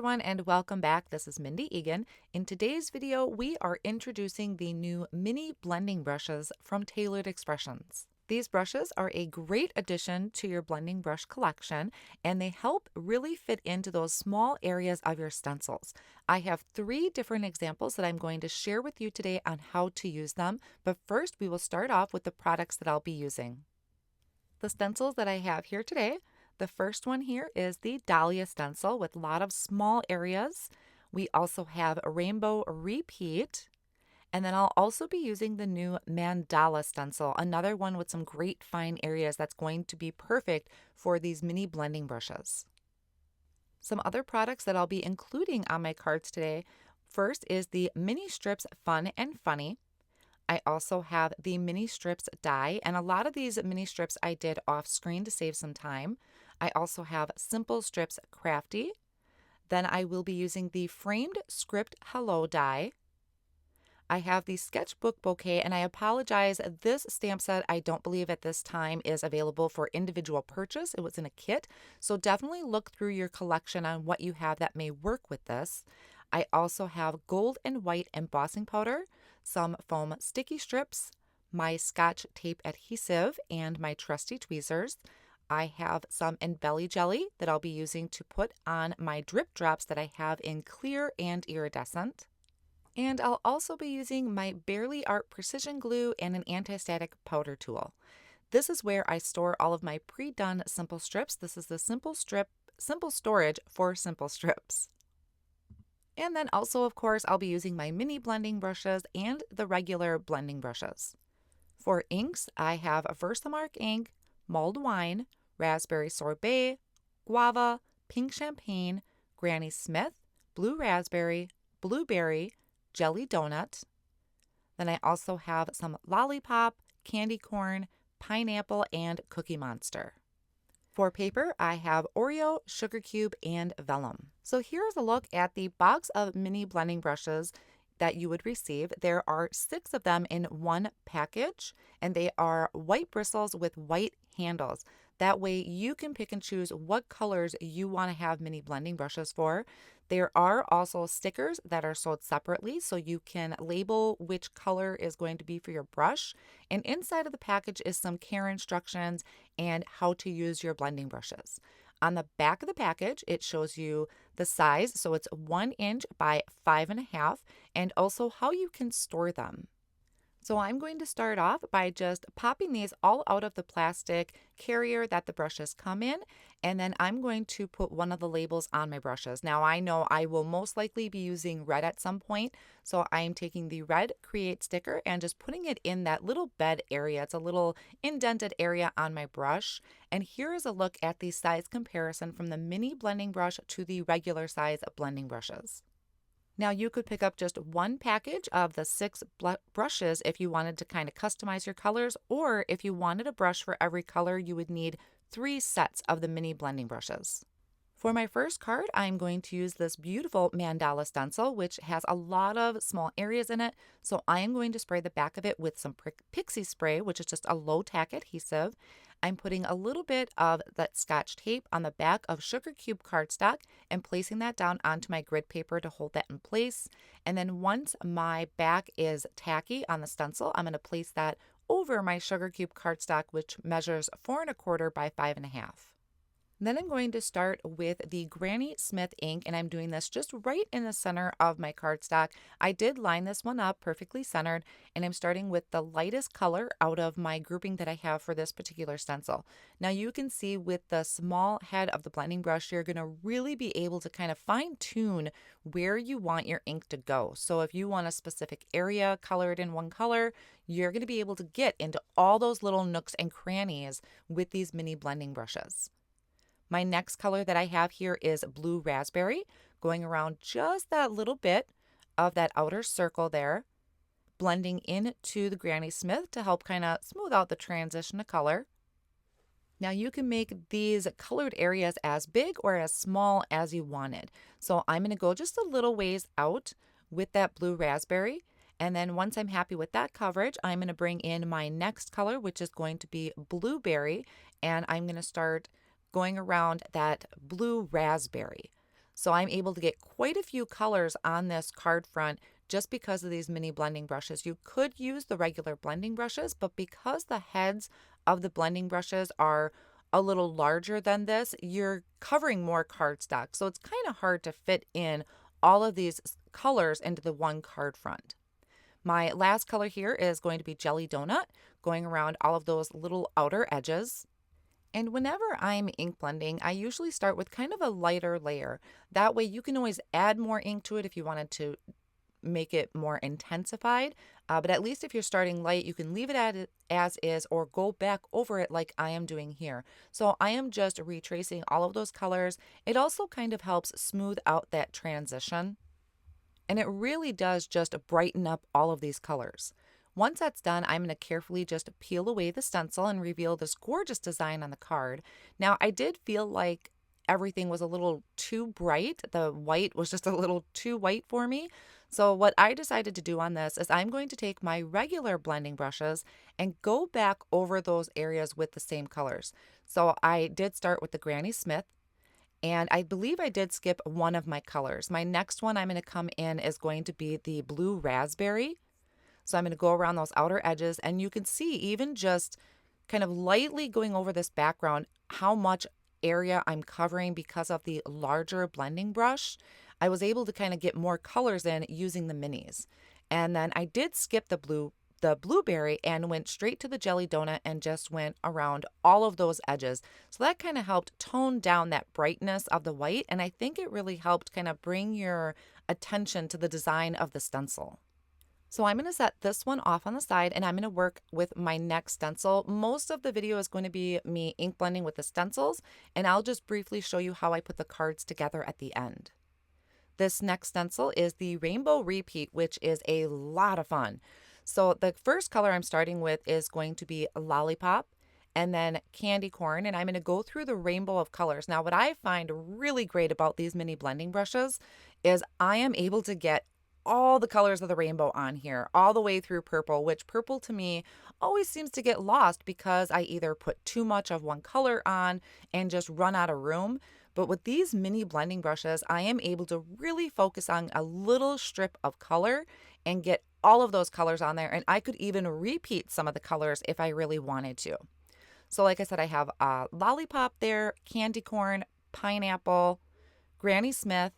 everyone, and welcome back. This is Mindy Eggen. In today's video, we are introducing the new mini blending brushes from Tailored Expressions. These brushes are a great addition to your blending brush collection, and they help really fit into those small areas of your stencils. I have 3 different examples that I'm going to share with you today on how to use them, but first we will start off with the products that I'll be using. The stencils that I have here today. The first one here is the Dahlia Stencil with a lot of small areas. We also have a Rainbow Repeat. And then I'll also be using the new Mandala Stencil, another one with some great fine areas that's going to be perfect for these mini blending brushes. Some other products that I'll be including on my cards today. First is the Mini Strips Fun and Funny. I also have the Mini Strips die, and a lot of these mini strips I did off screen to save some time. I also have Simple Strips Crafty. Then I will be using the Framed Script Hello die. I have the Sketchbook Bouquet, and I apologize, this stamp set I don't believe at this time is available for individual purchase. It was in a kit, so definitely look through your collection on what you have that may work with this. I also have gold and white embossing powder, some foam sticky strips, my Scotch tape adhesive, and my trusty tweezers. I have some Embelly jelly that I'll be using to put on my drip drops that I have in clear and iridescent. And I'll also be using my Barely Art precision glue and an anti-static powder tool. This is where I store all of my pre-done simple strips. This is the simple storage for simple strips. And then also, of course, I'll be using my mini blending brushes and the regular blending brushes. For inks, I have Versamark ink, mulled wine, raspberry sorbet, guava, pink champagne, Granny Smith, blue raspberry, blueberry, jelly donut. Then I also have some lollipop, candy corn, pineapple, and Cookie Monster. For paper, I have Oreo, sugar cube, and vellum. So here's a look at the box of mini blending brushes that you would receive. There are 6 of them in one package, and they are white bristles with white handles. That way you can pick and choose what colors you want to have mini blending brushes for. There are also stickers that are sold separately, so you can label which color is going to be for your brush. And inside of the package is some care instructions and how to use your blending brushes. On the back of the package, it shows you the size, so it's 1 inch by 5.5, and also how you can store them. So I'm going to start off by just popping these all out of the plastic carrier that the brushes come in, and then I'm going to put one of the labels on my brushes. Now I know I will most likely be using red at some point, so I'm taking the red Create sticker and just putting it in that little bed area. It's a little indented area on my brush. And here is a look at the size comparison from the mini blending brush to the regular size blending brushes. Now you could pick up just one package of the 6 brushes if you wanted to kind of customize your colors, or if you wanted a brush for every color, you would need 3 sets of the mini blending brushes. For my first card, I'm going to use this beautiful Mandala Stencil, which has a lot of small areas in it. So I am going to spray the back of it with some Pixie Spray, which is just a low tack adhesive. I'm putting a little bit of that Scotch tape on the back of Sugar Cube cardstock and placing that down onto my grid paper to hold that in place. And then once my back is tacky on the stencil, I'm going to place that over my Sugar Cube cardstock, which measures 4 1/4 by 5.5. Then I'm going to start with the Granny Smith ink, and I'm doing this just right in the center of my cardstock. I did line this one up perfectly centered, and I'm starting with the lightest color out of my grouping that I have for this particular stencil. Now you can see with the small head of the blending brush, you're going to really be able to kind of fine tune where you want your ink to go. So if you want a specific area colored in one color, you're going to be able to get into all those little nooks and crannies with these mini blending brushes. My next color that I have here is blue raspberry, going around just that little bit of that outer circle there, blending into the Granny Smith to help kind of smooth out the transition to color. Now you can make these colored areas as big or as small as you wanted. So I'm going to go just a little ways out with that blue raspberry. And then once I'm happy with that coverage, I'm going to bring in my next color, which is going to be blueberry. And I'm going to start going around that blue raspberry. So I'm able to get quite a few colors on this card front just because of these mini blending brushes. You could use the regular blending brushes, but because the heads of the blending brushes are a little larger than this, you're covering more cardstock. So it's kind of hard to fit in all of these colors into the one card front. My last color here is going to be Jelly Donut, going around all of those little outer edges. And whenever I'm ink blending, I usually start with kind of a lighter layer. That way you can always add more ink to it if you wanted to make it more intensified. But at least if you're starting light, you can leave it as is or go back over it like I am doing here. So I am just retracing all of those colors. It also kind of helps smooth out that transition. And it really does just brighten up all of these colors. Once that's done, I'm going to carefully just peel away the stencil and reveal this gorgeous design on the card. Now, I did feel like everything was a little too bright. The white was just a little too white for me. So what I decided to do on this is I'm going to take my regular blending brushes and go back over those areas with the same colors. So I did start with the Granny Smith, and I believe I did skip one of my colors. My next one I'm going to come in is going to be the blue raspberry. So I'm going to go around those outer edges, and you can see even just kind of lightly going over this background how much area I'm covering because of the larger blending brush. I was able to kind of get more colors in using the minis. And then I did skip the blueberry and went straight to the jelly donut and just went around all of those edges. So that kind of helped tone down that brightness of the white, and I think it really helped kind of bring your attention to the design of the stencil. So I'm going to set this one off on the side, and I'm going to work with my next stencil. Most of the video is going to be me ink blending with the stencils, and I'll just briefly show you how I put the cards together at the end. This next stencil is the Rainbow Repeat, which is a lot of fun. So the first color I'm starting with is going to be Lollipop and then Candy Corn, and I'm going to go through the rainbow of colors. Now, what I find really great about these mini blending brushes is I am able to get all the colors of the rainbow on here, all the way through purple, which purple to me always seems to get lost because I either put too much of one color on and just run out of room. But with these mini blending brushes, I am able to really focus on a little strip of color and get all of those colors on there. And I could even repeat some of the colors if I really wanted to. So like I said, I have Lollipop there, Candy Corn, Pineapple, Granny Smith,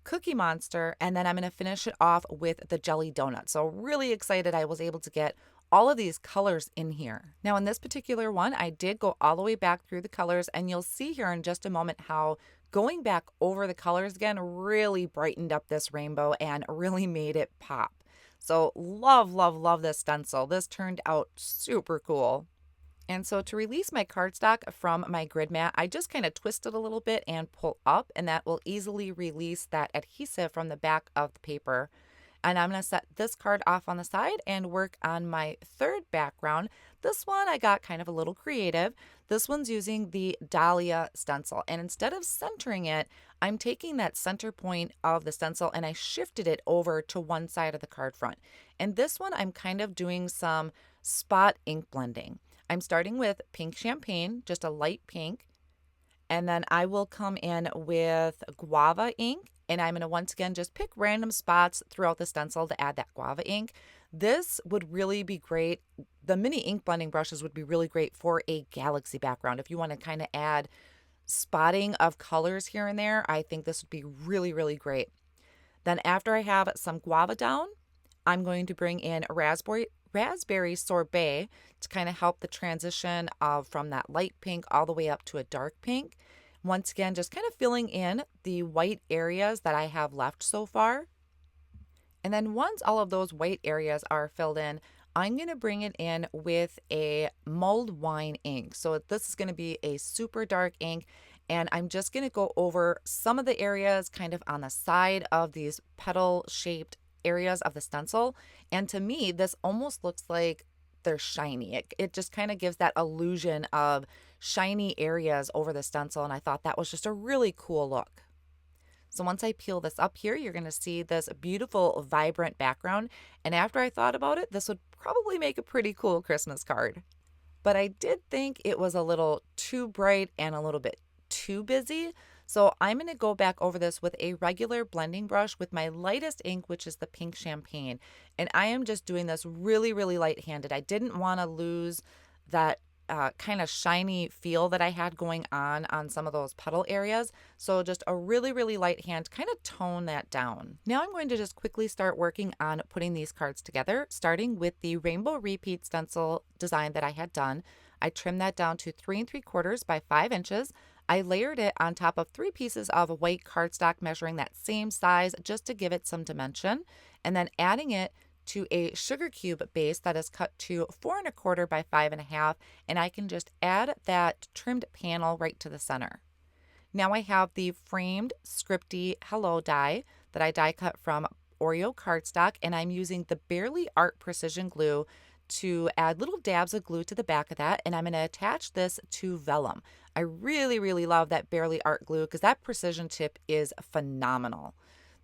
Cookie Monster, and then I'm going to finish it off with the Jelly Donut. So really excited I was able to get all of these colors in here. Now in this particular one, I did go all the way back through the colors, and you'll see here in just a moment how going back over the colors again really brightened up this rainbow and really made it pop. So love, love, love this stencil. This turned out super cool. And so to release my cardstock from my grid mat, I just kind of twist it a little bit and pull up, and that will easily release that adhesive from the back of the paper. And I'm going to set this card off on the side and work on my third background. This one I got kind of a little creative. This one's using the Dahlia Stencil, and instead of centering it, I'm taking that center point of the stencil and I shifted it over to one side of the card front. And this one I'm kind of doing some spot ink blending. I'm starting with pink champagne, just a light pink, and then I will come in with guava ink, and I'm going to once again just pick random spots throughout the stencil to add that guava ink. This would really be great. The mini ink blending brushes would be really great for a galaxy background. If you want to kind of add spotting of colors here and there, I think this would be really, really great. Then after I have some guava down, I'm going to bring in raspberry sorbet to kind of help the transition from that light pink all the way up to a dark pink. Once again, just kind of filling in the white areas that I have left so far. And then once all of those white areas are filled in, I'm going to bring it in with a mulled wine ink. So this is going to be a super dark ink, and I'm just going to go over some of the areas kind of on the side of these petal shaped areas of the stencil. And to me, this almost looks like they're shiny. It just kind of gives that illusion of shiny areas over the stencil, and I thought that was just a really cool look. So once I peel this up here, you're going to see this beautiful vibrant background, and after I thought about it, this would probably make a pretty cool Christmas card. But I did think it was a little too bright and a little bit too busy, So I'm going to go back over this with a regular blending brush with my lightest ink, which is the pink champagne. And I am just doing this really, really light-handed. I didn't want to lose that kind of shiny feel that I had going on some of those puddle areas. So just a really, really light hand, kind of tone that down. Now I'm going to just quickly start working on putting these cards together, starting with the rainbow repeat stencil design that I had done. I trimmed that down to 3 3/4 by 5 inches. I layered it on top of 3 pieces of white cardstock measuring that same size just to give it some dimension, and then adding it to a sugar cube base that is cut to 4 1/4 by 5 1/2, and I can just add that trimmed panel right to the center. Now I have the framed scripty hello die that I die cut from Oreo cardstock, and I'm using the Barely Art Precision Glue to add little dabs of glue to the back of that, and I'm going to attach this to Vellum. I really, really love that Barely Art glue because that precision tip is phenomenal.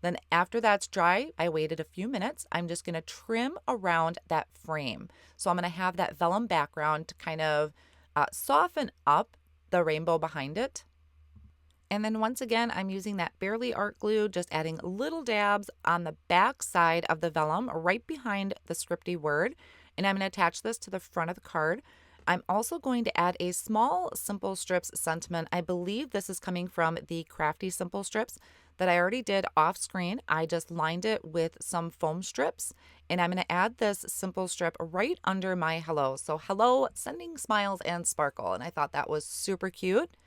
Then after that's dry, I waited a few minutes. I'm just going to trim around that frame. So I'm going to have that vellum background to kind of soften up the rainbow behind it. And then once again, I'm using that Barely Art glue, just adding little dabs on the back side of the vellum right behind the scripty word. And I'm going to attach this to the front of the card. I'm also going to add a small Simple Strips sentiment. I believe this is coming from the Crafty Simple Strips that I already did off screen. I just lined it with some foam strips, and I'm going to add this simple strip right under my hello. So hello, sending smiles and sparkle, and I thought that was super cute.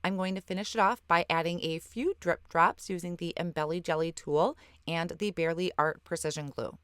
I'm going to finish it off by adding a few drip drops using the Embelly Jelly tool and the Barely Art Precision Glue.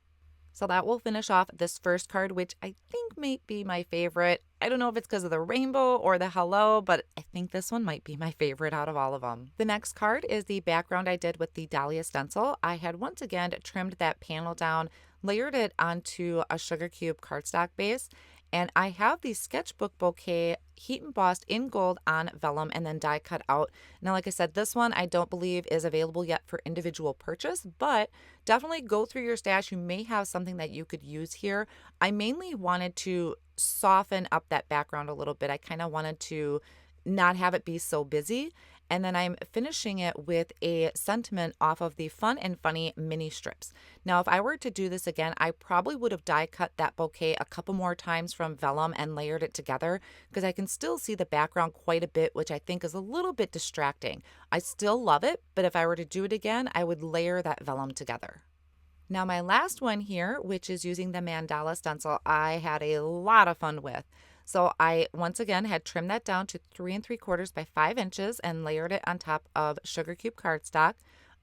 So that will finish off this first card, which I think might be my favorite. I don't know if it's because of the rainbow or the hello, but I think this one might be my favorite out of all of them. The next card is the background I did with the Dahlia Stencil. I had once again trimmed that panel down, layered it onto a sugar cube cardstock base, and I have the sketchbook bouquet heat embossed in gold on vellum and then die cut out. Now, like I said, this one I don't believe is available yet for individual purchase, but definitely go through your stash. You may have something that you could use here. I mainly wanted to soften up that background a little bit. I kind of wanted to not have it be so busy. And then I'm finishing it with a sentiment off of the Fun and Funny mini strips. Now, if I were to do this again, I probably would have die cut that bouquet a couple more times from vellum and layered it together because I can still see the background quite a bit, which I think is a little bit distracting. I still love it, but if I were to do it again, I would layer that vellum together. Now, my last one here, which is using the Mandala Stencil, I had a lot of fun with. So I, once again, had trimmed that down to 3 3/4 by 5 inches and layered it on top of sugar cube cardstock.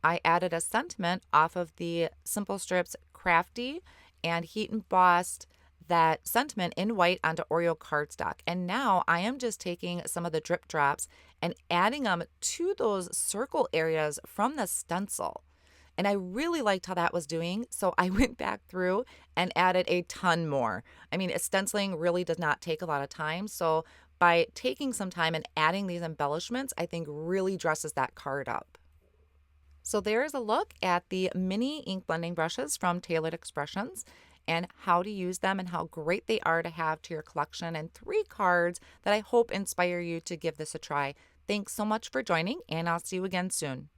I added a sentiment off of the Simple Strips Crafty and heat embossed that sentiment in white onto Oreo cardstock. And now I am just taking some of the drip drops and adding them to those circle areas from the stencil. And I really liked how that was doing, so I went back through and added a ton more. I mean, stenciling really does not take a lot of time, so by taking some time and adding these embellishments, I think really dresses that card up. So there is a look at the mini ink blending brushes from Tailored Expressions and how to use them and how great they are to have to your collection, and 3 cards that I hope inspire you to give this a try. Thanks so much for joining, and I'll see you again soon.